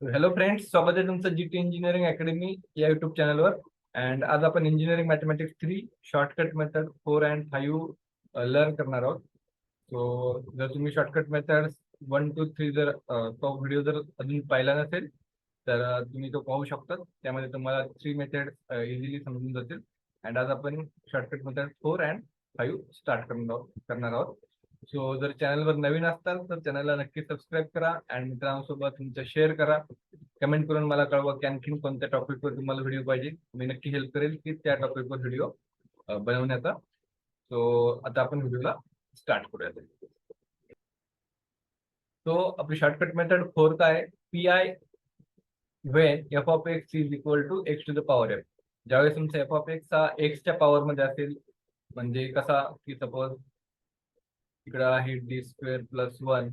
Hello friends, स्वागत आहे तुमचं जीटी इंजिनिअरिंग अकॅडमी या युट्यूब चॅनलवर. अँड आज आपण engineering mathematics 3 shortcut method 4 and 5 learn करणार आहोत. सो जर तुम्ही शॉर्टकट मेथड 1, 2, 3 जर तो व्हिडिओ जर अजून पाहिला नसेल तर तुम्ही तो पाहू शकता. त्यामध्ये तुम्हाला 3 मेथड इझिली समजून जातील. अँड आज आपण शॉर्टकट मेथड 4 अँड 5 स्टार्ट करणार आहोत. सो जर चॅनलवर नवीन असताल तर चॅनलला नक्की सबस्क्राईब करा अँड मित्रांसोबत तुमचं शेअर करा. कमेंट करून मला कळवा की आणखीन कोणत्या टॉपिकवर तुम्हाला व्हिडिओ पाहिजे. मी नक्की हेल्प करेल की त्या टॉपिकवर व्हिडिओ बनवण्याचा. सो आता आपण व्हिडिओला स्टार्ट करूया. तो आपली शॉर्टकट मेथड 4 काय आहे? P I when F of X is equal to X to the power F. ज्यावेळेस तुमचा एफ ऑफ एक्स हा एक्सच्या पॉवर मध्ये असेल, म्हणजे कसा की सपोज इकडे आहे D square plus 1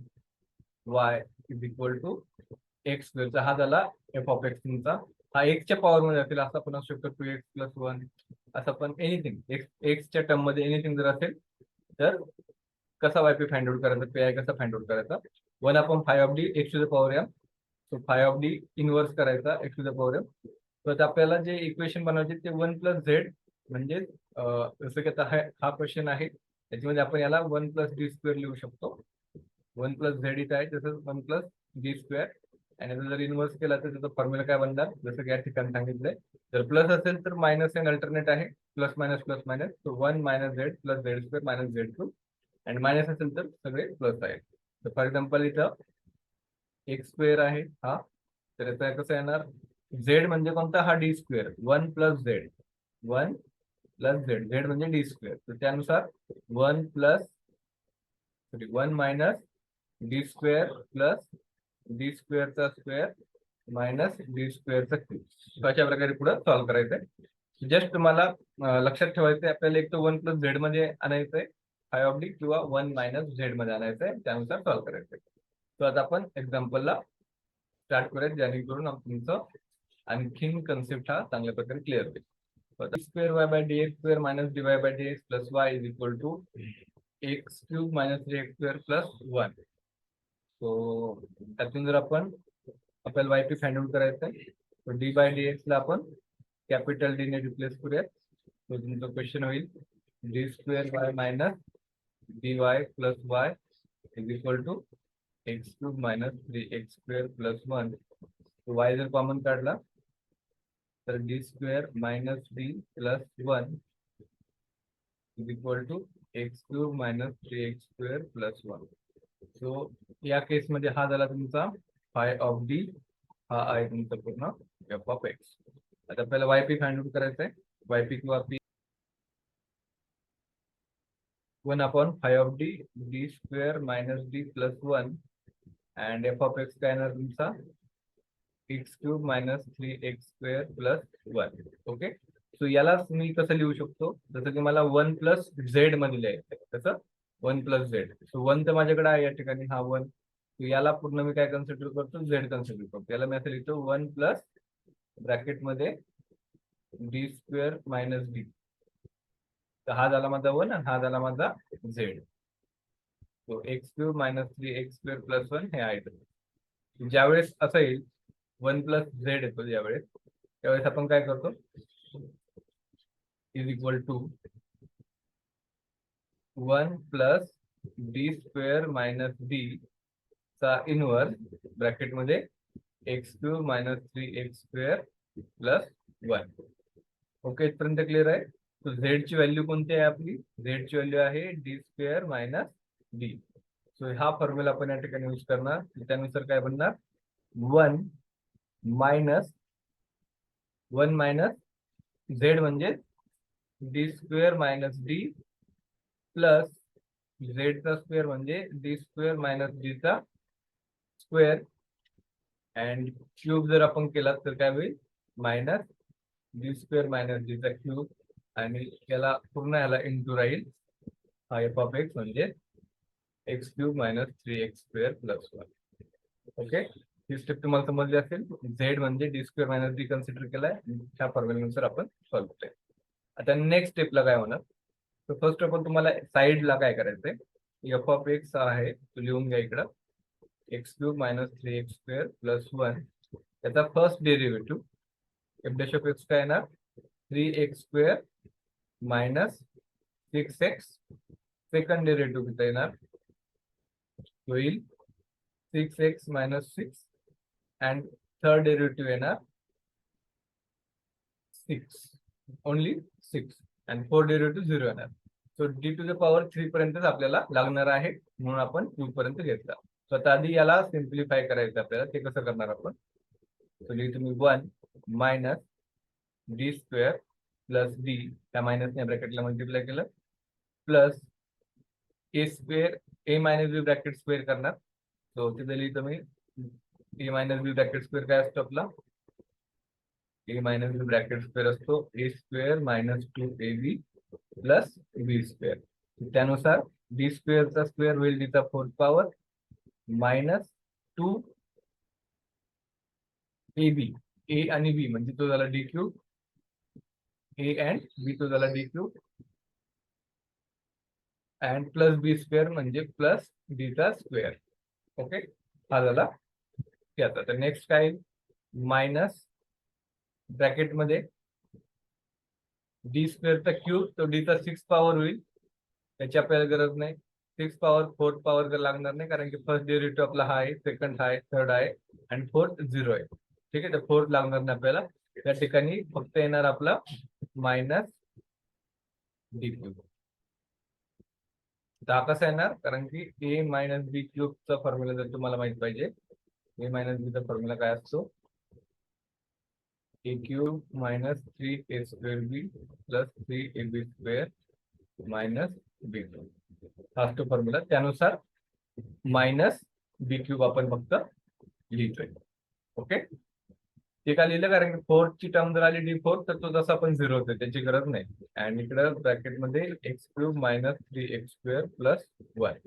Y is equal to X स्क्वेअरचा हा झाला एफ ऑफ एक्स तुमचा. हा एक्सच्या पॉवर मध्ये असेल असं आपण असू शकतो 2x+1 असं पण एनिथिंग एक्सच्या टर्म मध्ये एनिथिंग जर असेल तर कसा वायपी फाइंड आउट करायचा, पी आय कसा फाइंड आउट करायचा. 1/5 X to the power M. So 5 inverse करायचा X to the power M. तर आपल्याला जे इक्वेशन बनवायचे ते 1+z म्हणजे जसं की आता हा क्वेश्चन आहे त्याच्यामध्ये आपण याला 1+d² लिहू शकतो. 1+z इथं आहे तसंच 1+d². आणि जर इन्व्हर्स केला तर त्याचा फॉर्म्युला काय बनणार, जसं की या ठिकाणी सांगितलंय. जर प्लस असेल तर मायनस एन अल्टरनेट आहे, plus minus plus minus. So 1 - z plus z² minus z2. आणि मायनस असेल तर सगळे प्लस आहे. तर फॉर एक्झाम्पल इथं x² आहे हा, तर याचा कसं येणार, z म्हणजे कोणता, हा d². 1+z 1+z, z म्हणजे d². तर त्यानुसार 1 - d² प्लस d²चा स्क्वेअर मायनस d²चा क्यूब. अशा प्रकारे पुढे सॉल्व्ह करायचंय. जस्ट तुम्हाला लक्षात ठेवायचंय आपल्याला एक तर 1+z मध्ये आणायचंय 5 किंवा 1 - z मध्ये आणायचंय, त्यानुसार सॉल्व्ह करायचंय. तर आता आपण एक्झाम्पलला स्टार्ट करूयात जेणेकरून तुमचं आणखीन कन्सेप्ट हा चांगल्या प्रकारे क्लिअर होईल. d²y/dx² minus dy/dx plus y is equal to x³ minus 3x² plus 1. So त्यातून जर आपण आपल्याला वायपी फाइंड आउट करायचं आहे तर d/dx ला आपण कॅपिटल डी ने रिप्लेस करूयात. तो तुमचा क्वेश्चन होईल d² minus dy plus y is equal to x³ minus 3x² plus 1. y जर कॉमन काढला तर d² minus d plus 1 is equal to x³ minus 3x² plus 1. So या केसमध्ये हा झाला तुमचा फाय ऑफ डी, हा आहे तुमचा पूर्ण एफ ऑफ एक्स. आता आपल्याला वायपी फाइंड आउट करायचं आहे. वायपी किंवा P 1/5 of D d² minus d plus 1 and F of x काय येणार तुमचा x³ minus 3x² plus 1. Okay, so यालाच मी कसं लिहू शकतो, जसं की मला 1+z मध्ये लिहायचं. कसं 1+z. सो 1 तर माझ्याकडे आहे या ठिकाणी, हा 1. याला पूर्ण मी काय कन्सिडर करतो, z कन्सिडर करतो. याला मी असं लिहितो 1 प्लस ब्रॅकेट मध्ये d² मायनस d. तर हा झाला माझा 1 आणि हा झाला माझा z. So x³ minus 3x² plus 1 हे आहे. ज्यावेळेस असं येईल 1+z येतो ज्यावेळेस, त्यावेळेस आपण काय करतो, is equal to 1 plus d² minus d चा इनवर्स ब्रॅकेट मध्ये x³ minus 3x² plus 1. Okay, इथपर्यंत क्लिअर आहे. तो z ची व्हॅल्यू कोणती आहे आपली, z ची व्हॅल्यू आहे d² मायनस d. सो हा फॉर्म्युला आपण या ठिकाणी यूज करणार. त्यानुसार काय बनणार, 1 मायनस z म्हणजे d² minus d plus z चा स्क्वेअर म्हणजे d² मायनस d चा स्क्वेअर अँड क्यूब जर आपण केला तर काय होईल, मायनस d² मायनस d चा क्यूब. आणि याला पूर्ण याला इंटू राहील हा एफ ऑफ एक्स म्हणजे x³ minus 3x² plus 1. Okay, ही स्टेप तुम्हाला समजली असेल. z म्हणजे d² मायनस d कन्सिडर केलाय, त्या फॉर्म्युल्यानुसार आपण सॉल्व्ह केलंय. आता नेक्स्ट स्टेपला काय होणार, तर फर्स्ट ऑफ ऑल तुम्हाला साईडला काय करायचंय, एफ ऑफ एक्स आहे तो लिहून घ्या इकडं, x³ मायनस 3x² प्लस 1 त्याचा first derivative F dash of x काय येणार 3x² minus 6x. Second derivative किती येणार होईल 6x minus 6 and third derivative येणार 6 ओनली 6 अँड फोर्थ डेरिव्हेटिव्ह 0 येणार. So D to the power 3 पर्यंतच आपल्याला लागणार आहे म्हणून आपण 2 पर्यंत घेतला. सो आता आधी याला सिम्प्लिफाय करायचं आपल्याला. ते कसं करणार आपण सो लिहितो मी 1 minus D square plus D त्या मायनसने ब्रॅकेटला मल्टिप्लाय केलं प्लस ए स्क्वेअर ए मायनस बी ब्रॅकेट स्क्वेअर करणार. सो तिथे लिहितो मी ए मायनस बी ब्रॅकेट स्क्वेअर काय असतो आपला ए मायनस बी ब्रॅकेट स्क्वेअर असतो ए square minus 2ab plus B square. त्यानुसार डी स्क्वेअरचा स्क्वेअर होईल डीचा फोर्थ पॉवर मायनस 2ab ए आणि बी म्हणजे तो झाला D cube A and B तो झाला D cube and plus B square म्हणजे प्लस डीचा स्क्वेअर. ओके हा झाला याचा. तर नेक्स्ट काय मायनस ब्रॅकेटमध्ये डी स्क्वेअरचा क्यूब तो डीचा 6 पॉवर होईल. त्याची आपल्याला गरज नाही. 6 पॉवर 4 पॉवर जर लागणार नाही कारण की फर्स्ट डेरिव्हेटिव्ह आपला हा आहे सेकंड आहे थर्ड आहे आणि फोर्थ 0 आहे. ठीक आहे तर फोर्थ लागणार नाही आपल्याला. त्या ठिकाणी फक्त येणार आपला मायनस डी क्यूब. हा कसा येणार कारण की ए मायनस बी क्यूबचा फॉर्म्युला जर तुम्हाला माहित पाहिजे ए मायनस बीचा फॉर्म्युला काय असतो A cube minus 3a² plus 3ab² minus B cube हा असतो फॉर्म्युला. त्यानुसार मायनस बी क्यूब आपण फक्त लिहितोय. ओके ते का लिहिलं कारण की फोर्थची टर्म जर आली डी फोर्थ तर तो जसा आपण 0 होतो त्याची गरज नाही. आणि इकडे ब्रॅकेटमध्ये x³ मायनस 3x² प्लस 1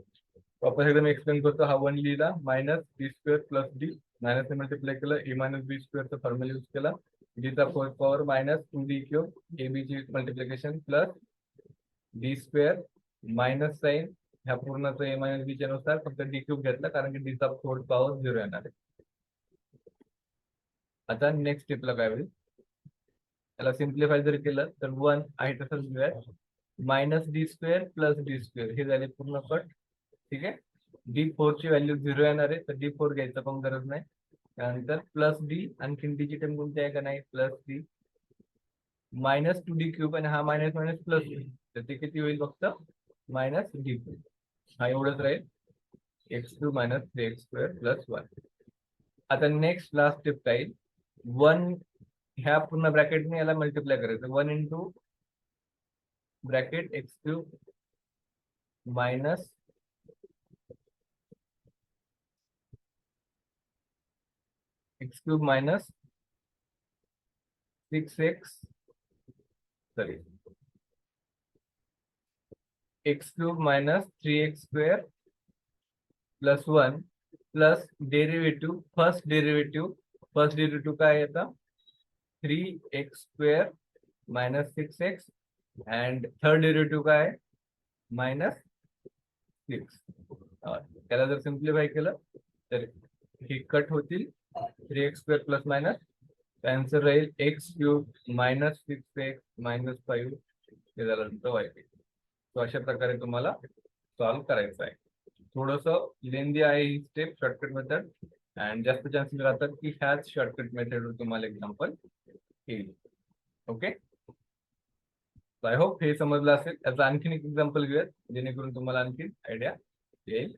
वापस एकदम एक्सप्लेन करतो. हा 1 लिहिला minus b² plus D minus multiply केलं ए मायनस बी स्क्वेअरचा फॉर्म्युला यूज केला डीचा fourth power minus 2d cube A बीची multiplication plus D square minus sign ह्या पूर्णचं ए मायनस बीच्या नुसार फक्त डी क्यूब घेतला कारण की डीचा फोर्थ पॉवर 0 येणार आहे. आता नेक्स्ट स्टेपला काय होईल त्याला सिम्प्लिफाय जर केलं तर 1 आहे तसंच घेऊया minus D square plus D square हे झाले पूर्ण कट. ठीक आहे डी फोरची व्हॅल्यू 0 येणार आहे तर डी फोर घ्यायचं पण गरज नाही. त्यानंतर प्लस डी आणखीन डीची टर्म कोणती आहे का नाही plus D minus 2d cube आणि हा मायनस मायनस प्लस तर ते किती होईल फक्त मायनस डी क्यूब. हा एवढंच राहील x³ मायनस 3x² प्लस 1. आता नेक्स्ट लास्ट स्टेप काय 1 ह्या पूर्ण ब्रॅकेटने याला मल्टिप्लाय करायचं 1 into bracket x³ minus x³ minus 6x sorry x³ minus 3x² plus 1 plus derivative first derivative काय येतं 3x² minus 6x and third derivative काय मायनस 6. त्याला जर सिम्प्लिफाय केलं तर हे कट होतील 3x² प्लस मायनस आन्सर राहील x³ मायनस 6x मायनस 5 हे झालं y. तो अशा प्रकारे तुम्हाला सॉल्व्ह करायचं आहे. थोडस लेंदी आहे ही स्टेप शॉर्टकट मेथड अँड जास्त चान्सेस राहतात की ह्याच शॉर्टकट मेथडवर तुम्हाला एक्झाम्पल येईल. ओके आय होप हे समजलं असेल. याचा आणखीन एक एक्झाम्पल घेऊयात जेणेकरून तुम्हाला आणखीन आयडिया येईल.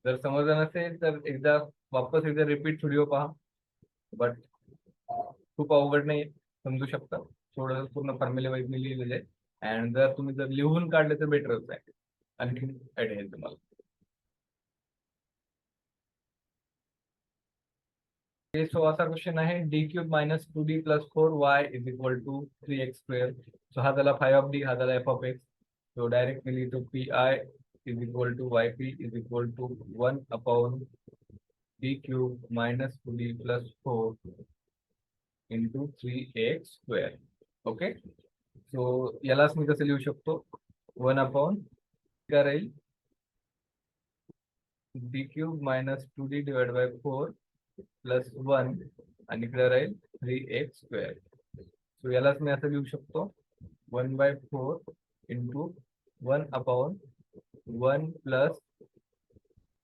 जर समजलं नसेल तर एकदा वापस एकदा रिपीट व्हिडिओ पहा बट खूप अवघड नाही समजू शकता. थोडं पूर्ण फॉर्म्युले वाईज मी लिहिलेले आहे अँड जर तुम्ही जर लिहून काढले तर बेटरच आहे आणखीन आयडिया येईल तुम्हाला. सो असा क्वेश्चन आहे d³ minus 2d plus 4y is equal to 3x². So हा झाला फाय ऑफ डी हा झाला F of X. So directly लिहितो pi is equal to yp is equal to 1 upon d³ minus 2d plus 4 into 3x². Okay so यालाच मी कसं लिहू शकतो 1 अपॉन काय राहील d³ minus 2d divide by 4 plus 1 आणि इकडे राहील 3x². सो यालाच मी असं लिहू शकतो 1/4 into 1/1 plus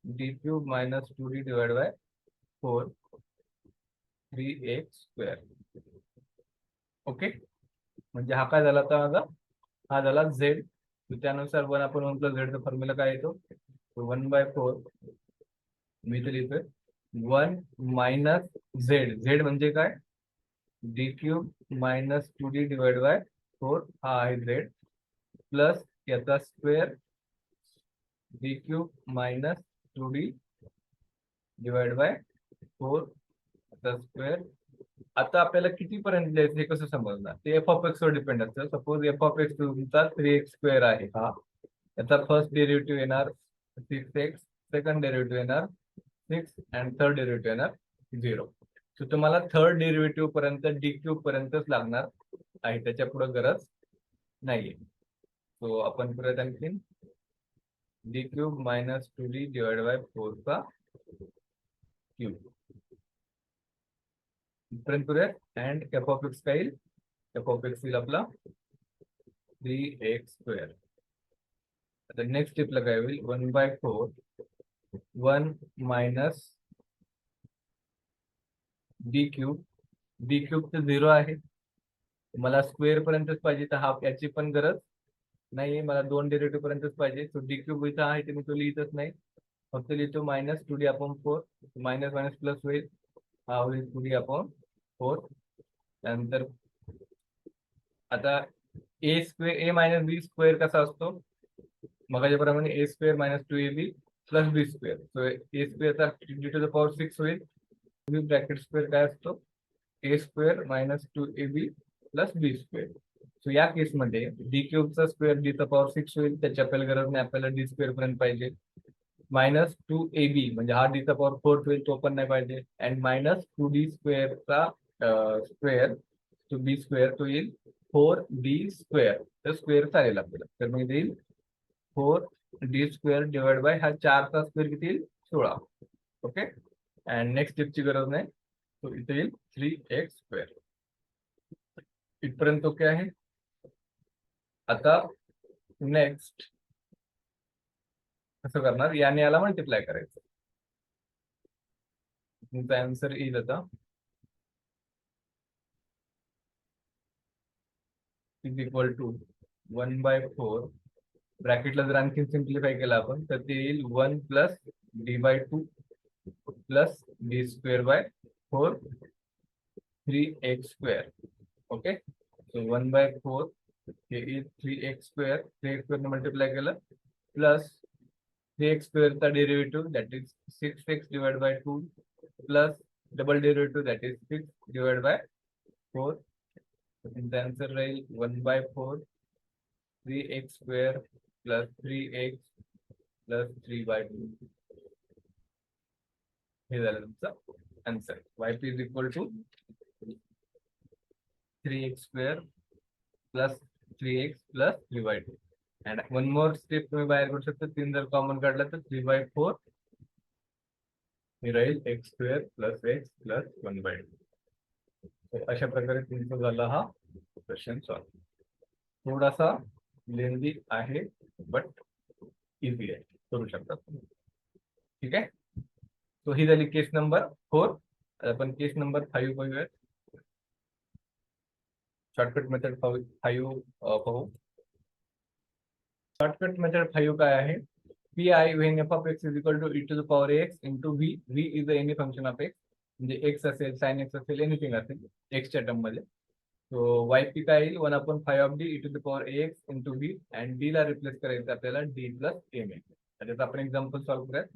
d³ minus 2d divide by 4 3x². Okay, म्हणजे हा काय झाला आता माझा, हा झाला झेड. त्यानुसार 1/1 प्लस झेडचा फॉर्म्युला काय येतो, 1/4 मी इथे लिहितोय 1 मायनस झेड. झेड म्हणजे काय, d³ minus 2d divide by 4 हा आहे झेड, प्लस याचा square d³ minus 2d divide by 4 चा स्क्वेअर. आता आपल्याला किती पर्यंत द्यायचं हे कसं समजणार, ते f(x) वर डिपेंड असतं. सपोज f(x) तुमचा 3x² आहे, हा याचा फर्स्ट डेरिव्हेटिव्ह येणार 6x, सेकंड डेरिव्हेटिव्ह येणार 6 अँड थर्ड डेरिव्हेटिव्ह येणार 0. सो तुम्हाला थर्ड डेरिव्हेटिव्ह पर्यंत d³ पर्यंतच लागणार आहे, त्याच्या पुढे गरज नाहीये. सो आपण परत आणखीन d³ minus 2d divide by 4 चा क्यूब इथपर्यंत करूया. अँड f(x) काय येईल, f(x) येईल आपला 3x². आता नेक्स्ट स्टेपला काय होईल, 1/4 1 मायनस d³ d³ तर 0 आहे, मला स्क्वेअर पर्यंतच पाहिजे, तर हा याची पण गरज नाही, मला 2 डेरिव्हेटिव्ह पर्यंतच पाहिजे. तो d³ इथं आहे, ते मी तो लिहितच नाही, फक्त लिहितो minus 2d/4. Minus minus plus होईल, हा होईल 2d/4. त्यानंतर आता a मायनस b स्क्वेअर कसा असतो, मगाच्याप्रमाणे a² minus 2ab plus b². So a² चा d⁻6 होईल. ब्रॅकेट स्क्वेअर काय असतो, a² minus 2ab plus b². So या केसमध्ये d³ चा स्क्वेअर d⁻6 होईल, त्याची आपल्याला गरज नाही, आपल्याला d² पर्यंत पाहिजे. मायनस 2ab म्हणजे हा d⁻4 होईल, तो पण नाही पाहिजे. अँड मायनस 2d² चा स्क्वेअर टू b² तो येईल 4d². तर स्क्वेअर चालेल आपल्याला, तर मग येईल 4d² डिवाइड बाय हा 4चा स्क्वेअर किती येईल 16. ओके, अँड नेक्स्ट स्टेपची गरज नाही, तो इथे येईल 3x². इथपर्यंत ओके आहे. आता नेक्स्ट कसं करणार, याने याला मल्टिप्लाय करायचं, तुमचा आन्सर येईल आता इज इक्वल टू 1/4 ब्रॅकेटला जर आणखी सिम्प्लिफाय केला आपण तर ते येईल 1 plus d/2 plus d²/4 3x². Okay, so 1/4 हे इज 3x² ने मल्टिप्लाय केलं, प्लस 3x² चा derivative that is 6x divide by 2 plus double derivative that is 6 divide by 4. तुमचा आन्सर राहील 1/4 3x² प्लस 3x प्लस 3/2. हे झालं तुमचं answer. yp is equal to 3x² plus 3x plus 3/2. And one more step तुम्ही बाहेर करू शकता, 3 जर कॉमन काढला तर 3/4 हे राहील x² प्लस x प्लस 1/2. अशा प्रकारे तुमचा झाला हा क्वेश्चन सॉल्व. थोडासा लेंदी आहे बट इझी आहे, करू शकता तुम्ही. ठीक आहे, तो ही झाली केस नंबर 4. आपण केस नंबर 5 बघूयात. शॉर्टकट मेथड 5 पाहू. शॉर्टकट मेथड 5 काय आहे, pi when f(x) is equal to e⁴x into v. v is the any function of x, म्हणजे x असेल, sin x असेल, एनिथिंग असेल x च्या टर्म मध्ये. सो yp काय येईल 1/5 of d e⁴x into v, and d ला replace करायचं आपल्याला d प्लस a मिळेल. त्याच्यात आपण एक्झाम्पल सॉल्व्ह करूयात.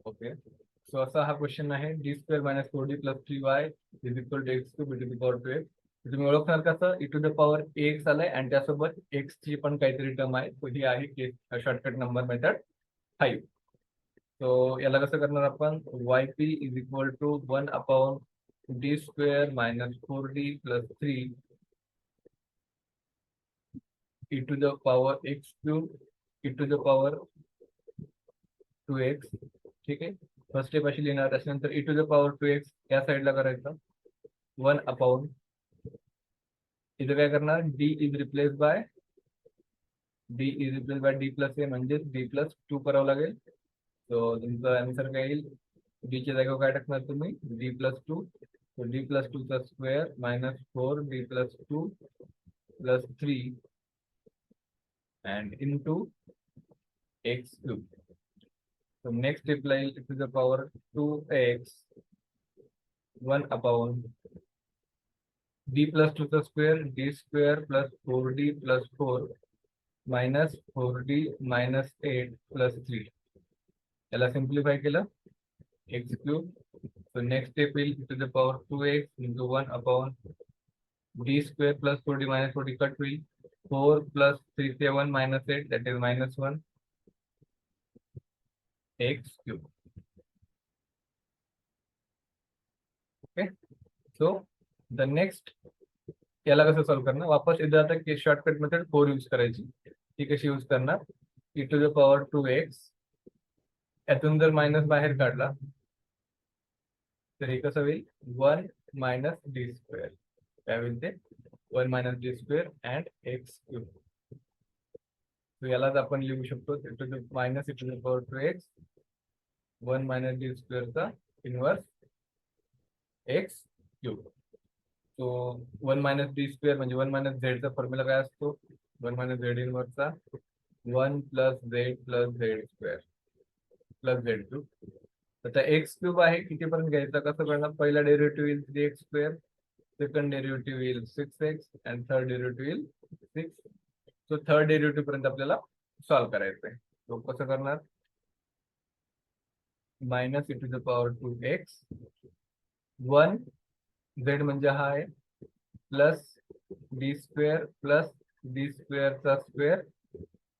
ओके, सो असा हा क्वेश्चन आहे, d² minus 4d plus 3y is equal to x³ e⁴2x. तुम्ही ओळखणार कसं, e⁴ax आलाय आणि त्यासोबत x ची पण काहीतरी टर्म आहे, तो ही आहे case shortcut number method 5. So याला कसं करणार आपण, yp is equal to 1/d² minus 4d plus 3 e⁴x³ e⁴2x. ठीक आहे, फर्स्ट स्टेप अशी लिहिणार. त्याच्यानंतर e to the power 2x या साईडला करायचं 1 अपॉन इथे काय करणार d is replace by d plus A म्हणजे d प्लस 2 करावं लागेल. सो तुमचं आन्सर काय येईल d च्या जागेवर काय टाकणार तुम्ही d plus 2. So d plus 2 चा square minus 4 d plus 2 plus 3 and into x cube. So next step line to the power 2x 1 upon d plus 2 चा square d square plus 4d plus 4 minus 4d minus 8 plus 3. याला simplify केलं x cube. So next step will to the power 2x into 1 upon d square plus 4d minus 4d cut will 4 plus 3 7 minus 8 that is minus 1 x cube. Okay, so the next याला कसं solve करणार वापस इथे आता की shortcut method 4 use करायची. ती कशी यूज करणार e to the power 2x यातून जर मायनस बाहेर काढला तर हे कसं होईल 1 मायनस डी स्क्वेअर काय होईल ते 1 minus D square and X cube. तो यालाच आपण लिहू शकतो minus e to the power 2x 1 minus D स्क्वेअरचा inverse X cube. So 1 minus D square म्हणजे 1 मायनस झेडचा फॉर्म्युला काय असतो 1 मायनस झेड इनवर्सचा 1 plus Z plus Z square plus Z cube. आता एक्स क्यूब आहे कितीपर्यंत घ्यायचा कसं करणार पहिला डेरिव्हेटिव्ह येईल 3x स्क्वेअर सेकंड डेरिव्हेटिव्ह येईल 6x अँड थर्ड डेरिव्हेटिव्ह येईल 6. सो थर्ड डेरिव्हेटिव्ह पर्यंत आपल्याला सॉल्व्ह करायचं आहे. तो कसं करणार minus e to the power 2x 1 Z म्हणजे हा आहे plus D square plus D स्क्वेअरचा स्क्वेअर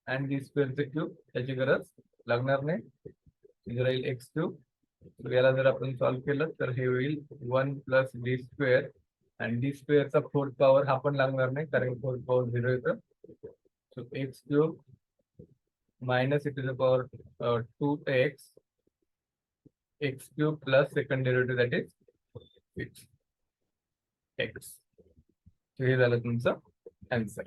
अँड डी स्क्वेअरचे क्यूब त्याची गरज लागणार नाही. इथे राहील एक्स क्यूब. याला जर आपण सॉल्व्ह केलं तर हे होईल 1 प्लस डी स्क्वेअर आणि डी स्क्वेअरचा फोर्थ पॉवर हा पण लागणार नाही कारण फोर्थ पॉवर 0 येतं. So x cube minus e to the power 2x x cube plus second derivative that is x. हे झालं तुमचं आन्सर.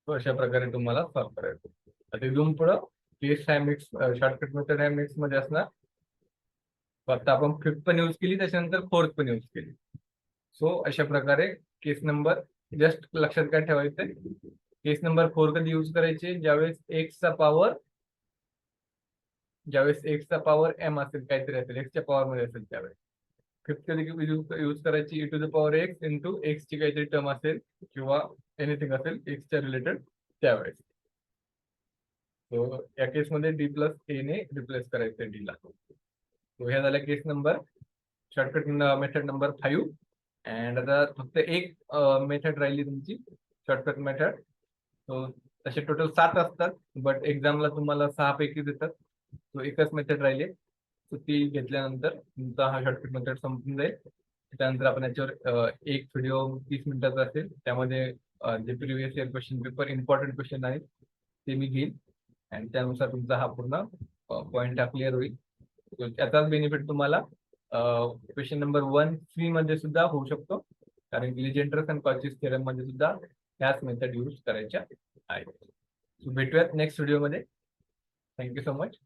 अशा प्रकारे तुम्हाला सॉल्व्ह करायचं. आता इथून पुढं केस आहे मिक्स शॉर्टकट मेथड आहे मिक्स मध्ये असणार. फक्त आपण फिफ्थ पण यूज केली त्याच्यानंतर फोर्थ पण यूज केली. सो अशा प्रकारे केस नंबर जस्ट लक्षात काय ठेवायचंय केस नंबर 4 कधी यूज करायचे ज्यावेळेस एक्सचा पॉवर एम असेल काहीतरी असेल एक्सच्या पॉवर मध्ये असेल त्यावेळेस. फिफ्थ कधी यूज करायची e to the power x into x ची काहीतरी टर्म असेल किंवा एनिथिंग असेल एक्सच्या रिलेटेड त्यावेळेस. सो या केसमध्ये डी प्लस ए ने रिप्लेस करायचं डी ला. सो ह्या झाल्या case number shortcut method number 5. And आता फक्त एक मेथड राहिली तुमची शॉर्टकट मेथड. सो तसे टोटल 7 असतात बट एक्झामला तुम्हाला 6 पैकी देतात. सो एकच मेथड राहिली सो ती घेतल्यानंतर तुमचा हा शॉर्टकट मेथड संपून जाईल. त्यानंतर आपण याच्यावर एक व्हिडिओ 30 मिनिटाचा असेल त्यामध्ये जे previous year question paper important question आहेत ते मी घेईन आणि त्यानुसार तुमचा हा पूर्ण पॉईंट हा क्लिअर होईल. याचाच बेनिफिट तुम्हाला क्वेश्चन नंबर 1-3 मध्ये सुद्धा होऊ शकतो कारण लिजेंड्रस आणि कॉचीस थेरम मध्ये सुद्धा ह्याच मेथड यूज करायच्या आहेत. भेटूयात नेक्स्ट व्हिडिओमध्ये. Thank you so much.